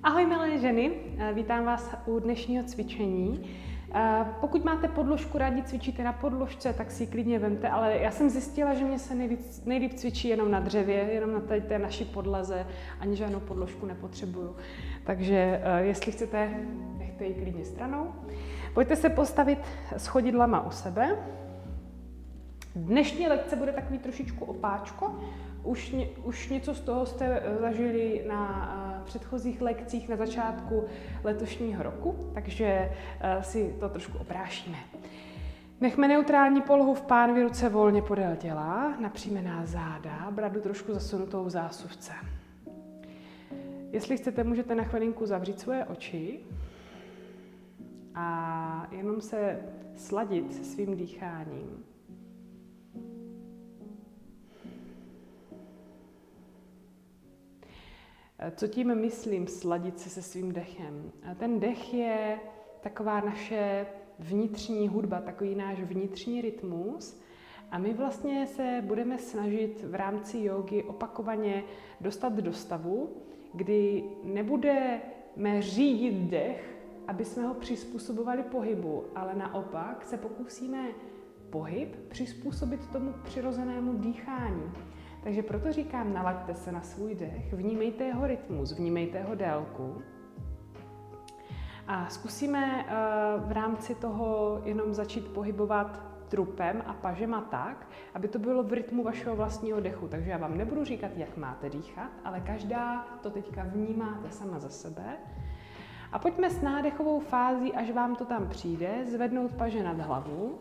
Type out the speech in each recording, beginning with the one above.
Ahoj milé ženy, vítám vás u dnešního cvičení. Pokud máte podložku, rádi cvičíte na podložce, tak si ji klidně vemte, ale já jsem zjistila, že mě se nejlíp cvičí jenom na dřevě, jenom na té naší podlaze, ani žádnou podložku nepotřebuju. Takže jestli chcete, nechte ji klidně stranou. Pojďte se postavit s chodidlama u sebe. Dnešní lekce bude takový trošičku opáčko. Už něco z toho jste zažili na předchozích lekcích na začátku letošního roku, takže si to trošku oprášíme. Nechme neutrální polohu v pánvi, ruce volně podél těla, napřímená záda, bradu trošku zasunutou v zásuvce. Jestli chcete, můžete na chvilinku zavřít svoje oči a jenom se sladit se svým dýcháním. Co tím myslím sladit se svým dechem? Ten dech je taková naše vnitřní hudba, takový náš vnitřní rytmus a my vlastně se budeme snažit v rámci jógy opakovaně dostat do stavu, kdy nebudeme řídit dech, aby jsme ho přizpůsobovali pohybu, ale naopak se pokusíme pohyb přizpůsobit tomu přirozenému dýchání. Takže proto říkám, nalaďte se na svůj dech, vnímejte jeho rytmus, vnímejte jeho délku. A zkusíme v rámci toho jenom začít pohybovat trupem a pažema tak, aby to bylo v rytmu vašeho vlastního dechu. Takže já vám nebudu říkat, jak máte dýchat, ale každá to teďka vnímáte sama za sebe. A pojďme s nádechovou fází, až vám to tam přijde, zvednout paže nad hlavu.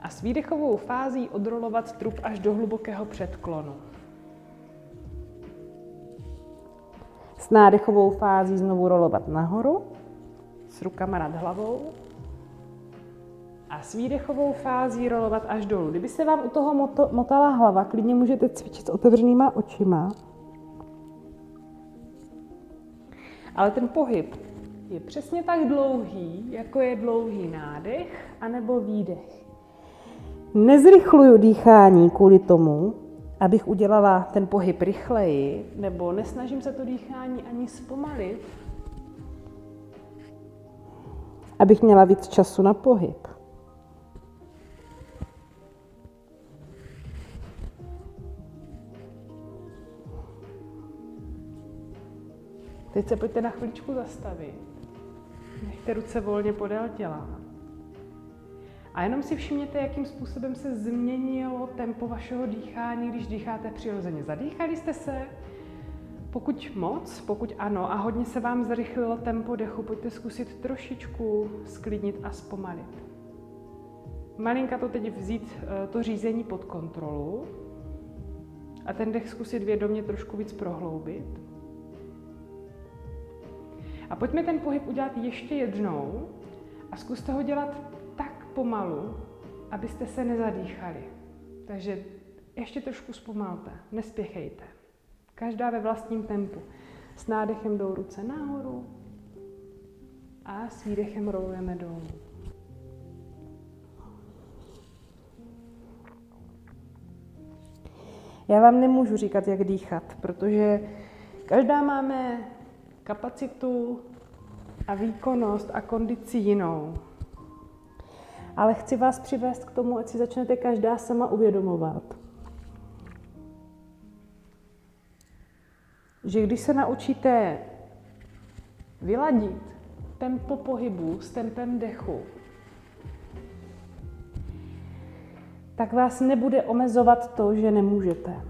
A s výdechovou fází odrolovat trup až do hlubokého předklonu. S nádechovou fází znovu rolovat nahoru, s rukama nad hlavou. A s výdechovou fází rolovat až dolů. Kdyby se vám u toho motala hlava, klidně můžete cvičit s otevřenýma očima. Ale ten pohyb je přesně tak dlouhý, jako je dlouhý nádech anebo výdech. Nezrychluju dýchání kvůli tomu, abych udělala ten pohyb rychleji, nebo nesnažím se to dýchání ani zpomalit, abych měla víc času na pohyb. Teď se pojďte na chviličku zastavit. Nechte ruce volně podél těla. A jenom si všimněte, jakým způsobem se změnilo tempo vašeho dýchání, když dýcháte přirozeně. Zadýchali jste se? Pokud ano a hodně se vám zrychlilo tempo dechu, pojďte zkusit trošičku sklidnit a zpomalit. Malinka to teď vzít to řízení pod kontrolu a ten dech zkusit vědomě trošku víc prohloubit. A pojďme ten pohyb udělat ještě jednou a zkuste ho dělat tak pomalu, abyste se nezadýchali. Takže ještě trošku zpomalte, nespěchejte. Každá ve vlastním tempu. S nádechem jdou ruce nahoru a s výdechem rolujeme dolů. Já vám nemůžu říkat, jak dýchat, protože každá máme kapacitu a výkonnost a kondici jinou. Ale chci vás přivést k tomu, ať si začnete každá sama uvědomovat, že když se naučíte vyladit tempo pohybu s tempem dechu, tak vás nebude omezovat to, že nemůžete.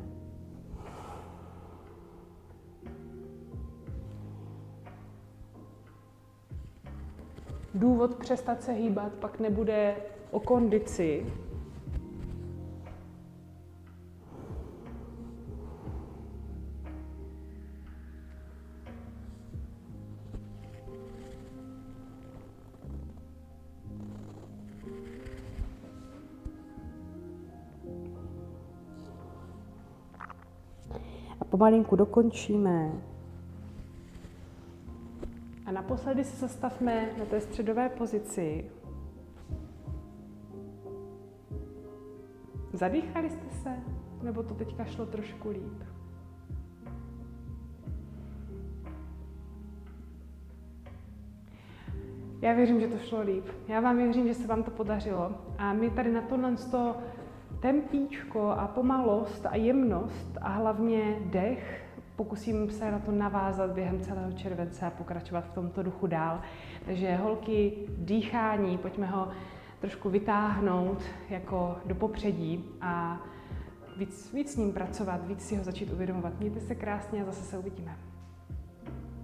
Důvod přestat se hýbat pak nebude o kondici, a pomalinku dokončíme. A naposledy se zastavme na té středové pozici. Zadýchali jste se? Nebo to teďka šlo trošku líp? Já věřím, že to šlo líp. Já vám věřím, že se vám to podařilo. A my tady na tohle tempíčko a pomalost a jemnost a hlavně dech pokusím se na to navázat během celého července a pokračovat v tomto duchu dál. Takže holky, dýchání, pojďme ho trošku vytáhnout jako do popředí a víc s ním pracovat, víc si ho začít uvědomovat. Mějte se krásně a zase se uvidíme.